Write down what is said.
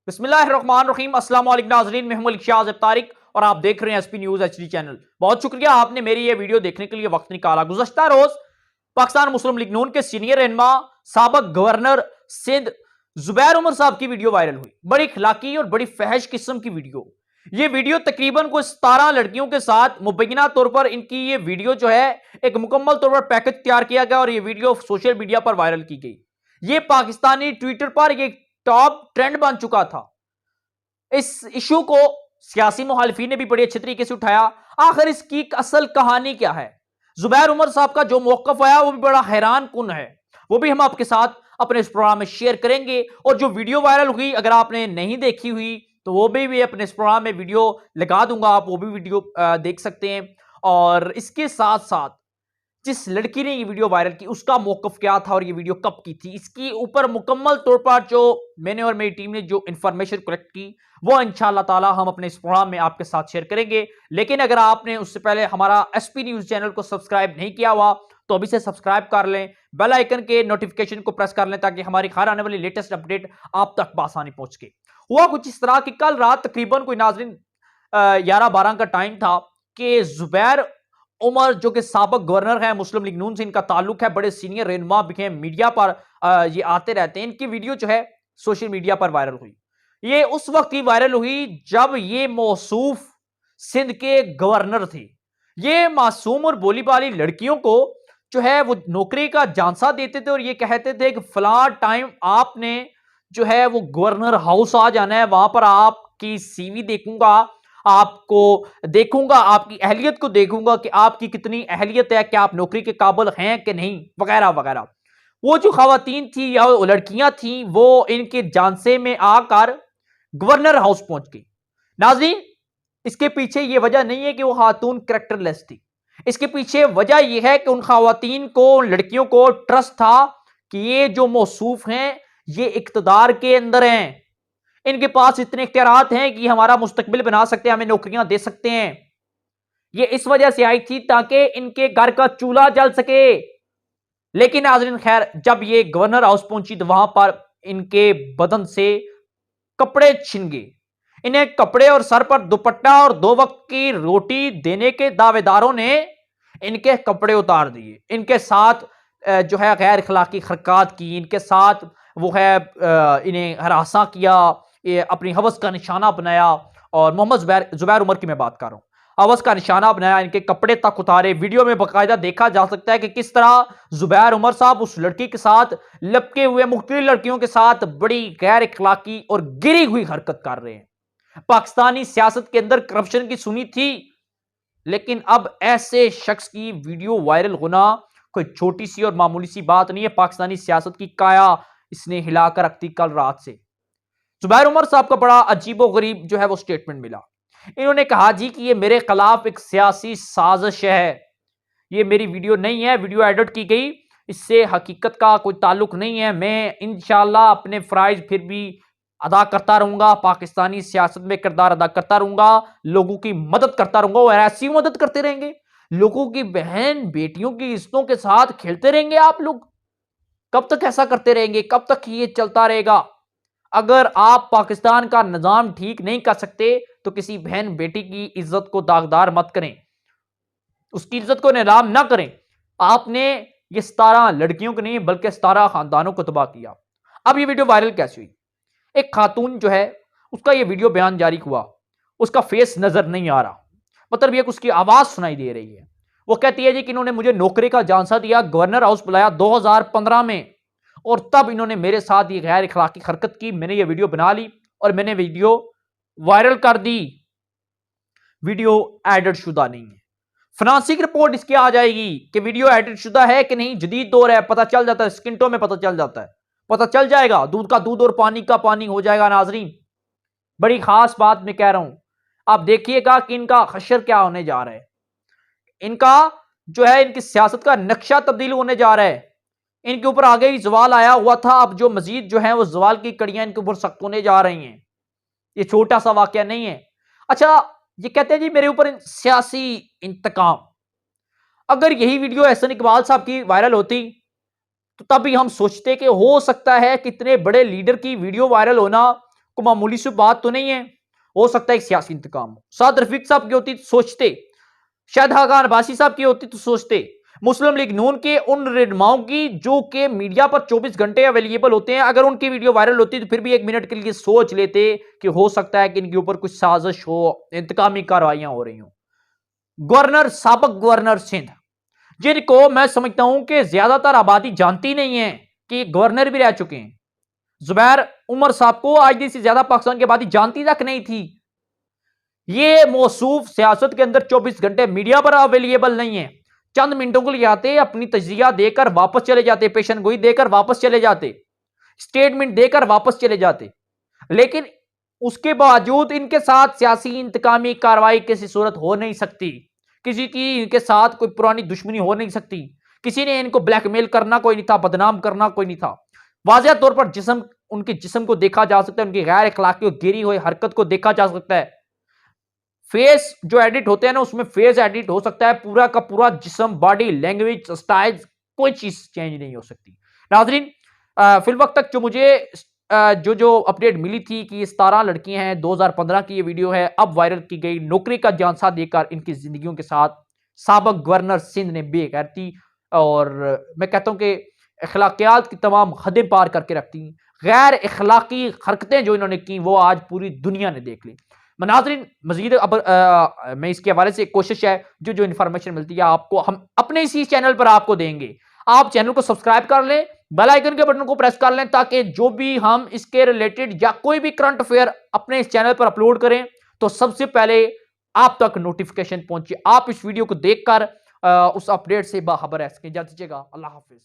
बिस्मिल्लाहिर्रहमानिर्रहीम अस्सलाम वालेकुम नाज़रीन, मैं हूं मलिक शाह तारिक और आप देख रहे हैं एसपी न्यूज़ एचडी चैनल। बहुत शुक्रिया आपने मेरी ये वीडियो देखने के लिए वक्त निकाला। गुज़श्ता रोज पाकिस्तान मुस्लिम लीग नून के सीनियर रहनुमा साबक गवर्नर सिंध जुबैर उमर साहब की वीडियो वायरल हुई। बड़ी खिलाकी और बड़ी फहश किस्म की वीडियो। ये वीडियो तकरीबन कोई 17 लड़कियों के साथ मुबैना तौर पर इनकी ये वीडियो जो है एक मुकम्मल तौर पर पैकेज तैयार किया गया और ये वीडियो सोशल मीडिया पर वायरल की गई। ये पाकिस्तानी ट्विटर पर ये टॉप ट्रेंड बन चुका था। इस इशू को सियासी मुखालिफिन ने भी बड़ी अच्छे तरीके से उठाया। आखिर इसकी असल कहानी क्या है? जुबैर उमर साहब का जो मौकफ आया वो भी बड़ा हैरान कुन है। वो भी हम आपके साथ अपने इस प्रोग्राम में शेयर करेंगे। और जो वीडियो वायरल हुई, अगर आपने नहीं देखी हुई तो वो भी अपने इस प्रोग्राम में वीडियो लगा दूंगा, आप वो भी वीडियो देख सकते हैं। और इसके साथ साथ जिस लड़की ने ये वीडियो वायरल की उसका मौकफ क्या था और ये वीडियो कब की थी, इसके ऊपर मुकम्मल तौर पर जो मैंने और मेरी टीम ने जो इंफॉर्मेशन कलेक्ट की वो इंशाअल्लाह ताला हम अपने इस प्रोग्राम में आपके साथ शेयर करेंगे। लेकिन अगर आपने उससे पहले हमारा एसपी न्यूज चैनल को सब्सक्राइब नहीं किया हुआ तो अभी से सब्सक्राइब कर लें, बेल आइकन के नोटिफिकेशन को प्रेस कर लें ताकि हमारी हर आने वाली लेटेस्ट अपडेट आप तक बआसानी पहुंच के। हुआ कुछ इस तरह कि कल रात तकरीबन कोई नाज़रीन 11-12 का टाइम था कि जुबैर उमर जो कि साबक गवर्नर है मुस्लिम लीग नून से इनका ताल्लुक है, बड़े सीनियर रहनुमा भी हैं, मीडिया पर ये आते रहते हैं। इनकी वीडियो जो है सोशल मीडिया पर वायरल हुई। ये उस वक्त ही वायरल हुई जब ये मौसूफ सिंध के गवर्नर थे। ये मासूम और बोली बाली लड़कियों को जो है वो नौकरी का झांसा देते थे और ये कहते थे कि फलां टाइम आपने जो है वो गवर्नर हाउस आ जाना है, वहां पर आपकी सीवी देखूंगा, आपको देखूंगा, आपकी अहलियत को देखूंगा कि आपकी कितनी अहलियत है, क्या आप नौकरी के काबिल हैं कि नहीं, वगैरह वगैरह। वो जो खवातीन थी या वो लड़कियां थी वो इनके झांसे में आकर गवर्नर हाउस पहुंच गई। नाज़रीन, इसके पीछे ये वजह नहीं है कि वो खातून कैरेक्टरलेस थी। इसके पीछे वजह यह है कि उन खवातीन को, उन लड़कियों को ट्रस्ट था कि ये जो मौसूफ हैं ये इक्तदार के अंदर हैं, इनके पास इतने इख्तियारात हैं कि हमारा मुस्तकबिल बना सकते हैं, हमें नौकरियां दे सकते हैं। ये इस वजह से आई थी ताकि इनके घर का चूल्हा जल सके। लेकिन नाज़रीन खैर, जब ये गवर्नर हाउस पहुंची तो वहां पर इनके बदन से कपड़े छिन गए। इन्हें कपड़े और सर पर दुपट्टा और 2 वक्त की रोटी देने के दावेदारों ने इनके कपड़े उतार दिए। इनके साथ जो है गैर अखलाकी हरकत की, इनके साथ वो है इन्हें हरासा किया, ये अपनी हवस का निशाना बनाया। और मोहम्मद जुबैर उमर की मैं बात कर रहा हूं। हवस का निशाना बनाया, इनके कपड़े तक उतारे। वीडियो में बाकायदा देखा जा सकता है कि किस तरह जुबैर उमर साहब उस लड़की के साथ, लपके हुए मुख्तलिफ लड़कियों के साथ बड़ी गैर अखलाकी और गिरी हुई हरकत कर रहे हैं। पाकिस्तानी सियासत के अंदर करप्शन की सुनी थी, लेकिन अब ऐसे शख्स की वीडियो वायरल होना कोई छोटी सी और मामूली सी बात नहीं है। पाकिस्तानी सियासत की काया इसने हिलाकर रख दी कल रात से। जुबैर उमर साहब का बड़ा अजीबो गरीब जो है वो स्टेटमेंट मिला। इन्होंने कहा जी कि ये मेरे खिलाफ एक सियासी साजिश है, ये मेरी वीडियो नहीं है, वीडियो एडिट की गई, इससे हकीकत का कोई ताल्लुक नहीं है। मैं इंशाल्लाह अपने फराइज फिर भी अदा करता रहूंगा, पाकिस्तानी सियासत में किरदार अदा करता रहूंगा, लोगों की मदद करता रहूंगा और ऐसी मदद करते रहेंगे। लोगों की बहन बेटियों की इज्जतों के साथ खेलते रहेंगे आप लोग। कब तक ऐसा करते रहेंगे? कब तक ये चलता रहेगा? अगर आप पाकिस्तान का निजाम ठीक नहीं कर सकते तो किसी बहन बेटी की इज्जत को दागदार मत करें, उसकी इज्जत को नीलाम ना करें। आपने ये 17 लड़कियों को नहीं बल्कि 17 खानदानों को तबाह किया। अब ये वीडियो वायरल कैसे हुई? एक खातून जो है उसका ये वीडियो बयान जारी हुआ, उसका फेस नजर नहीं आ रहा, मतलब ये उसकी आवाज सुनाई दे रही है। वो कहती है जी कि इन्होंने मुझे नौकरी का झांसा दिया, गवर्नर हाउस बुलाया 2015 में और तब इन्होंने मेरे साथ ये गैर अखलाकी हरकत की। मैंने ये वीडियो बना ली और मैंने वीडियो वायरल कर दी। वीडियो एडिट शुदा नहीं है। फोरेंसिक रिपोर्ट इसकी आ जाएगी कि वीडियो एडिट शुदा है कि नहीं। जदीद दौर है, पता चल जाता है, स्किंटों में पता चल जाता है, पता चल जाएगा। दूध का दूध और पानी का पानी हो जाएगा। नाजरीन, बड़ी खास बात मैं कह रहा हूं, आप देखिएगा कि इनका हशर क्या होने जा रहा है। इनका जो है इनकी सियासत का नक्शा तब्दील होने जा रहा है। इनके ऊपर आगे ही जवाल आया हुआ था, अब जो मजीद जो है वो जवाल की कड़ियां इनके ऊपर सख्त होने जा रही हैं। ये छोटा सा वाकया नहीं है। अच्छा, ये कहते हैं जी मेरे ऊपर सियासी इंतकाम। अगर यही वीडियो एहसन इकबाल साहब की वायरल होती तो तब भी हम सोचते कि हो सकता है कितने बड़े लीडर की वीडियो वायरल होना को मामूली सी बात तो नहीं है, हो सकता है एक सियासी इंतकाम हो। साद रफीक साहब की होती तो सोचते, शायद खान अब्बासी साहब की होती तो सोचते, मुस्लिम लीग नून के उन रहनुमाओं की जो कि मीडिया पर 24 घंटे अवेलेबल होते हैं, अगर उनकी वीडियो वायरल होती तो फिर भी एक मिनट के लिए सोच लेते कि हो सकता है कि इनके ऊपर कुछ साजिश हो, इंतकामी कार्रवाइयां हो रही हो। गवर्नर, साबिक गवर्नर सिंध, जिनको मैं समझता हूं कि ज्यादातर आबादी जानती नहीं है कि गवर्नर भी रह चुके हैं। जुबैर उमर साहब को आईडी से ज्यादा पाकिस्तान की आबादी जानती तक नहीं थी। ये मौसूफ सियासत के अंदर 24 घंटे मीडिया पर अवेलेबल नहीं है। चंद मिनटों के लिए आते, अपनी तजिया देकर वापस चले जाते, पेशन गोई देकर वापस चले जाते, स्टेटमेंट देकर वापस चले जाते। लेकिन उसके बावजूद इनके साथ सियासी इंतकामी कार्रवाई किसी सूरत हो नहीं सकती। किसी की इनके साथ कोई पुरानी दुश्मनी हो नहीं सकती। किसी ने इनको ब्लैकमेल करना कोई नहीं था, बदनाम करना कोई नहीं था। वाज़ेह तौर पर उनके जिस्म को देखा जा सकता है, उनकी गैर अखलाकी और गिरी हुई हरकत को देखा जा सकता है। फेस जो एडिट होते हैं ना, उसमें फेस एडिट हो सकता है, पूरा का पूरा जिस्म, बॉडी लैंग्वेज, स्टाइल, कोई चीज चेंज नहीं हो सकती। नाजरीन, फिल वक्त तक जो मुझे जो अपडेट मिली थी कि ये 17 लड़कियां हैं, 2015 की ये वीडियो है, अब वायरल की गई। नौकरी का झांसा देकर इनकी जिंदगियों के साथ साबिक गवर्नर सिंध ने बेगैरती और मैं कहता हूं कि अखलाकियात की तमाम हदें पार करके रखती। गैर अखलाकी हरकतें जो इन्होंने की वो आज पूरी दुनिया ने देख ली। नाज़रीन, मजीद अब मैं इसके हवाले से कोशिश है जो इन्फॉर्मेशन मिलती है आपको हम अपने इसी चैनल पर आपको देंगे। आप चैनल को सब्सक्राइब कर लें, बेल आइकन के बटन को प्रेस कर लें, ताकि जो भी हम इसके रिलेटेड या कोई भी करंट अफेयर अपने इस चैनल पर अपलोड करें तो सबसे पहले आप तक नोटिफिकेशन पहुंचे। आप इस वीडियो को देखकर उस अपडेट से बाखबर रह सकें। जाते अल्लाह हाफिज।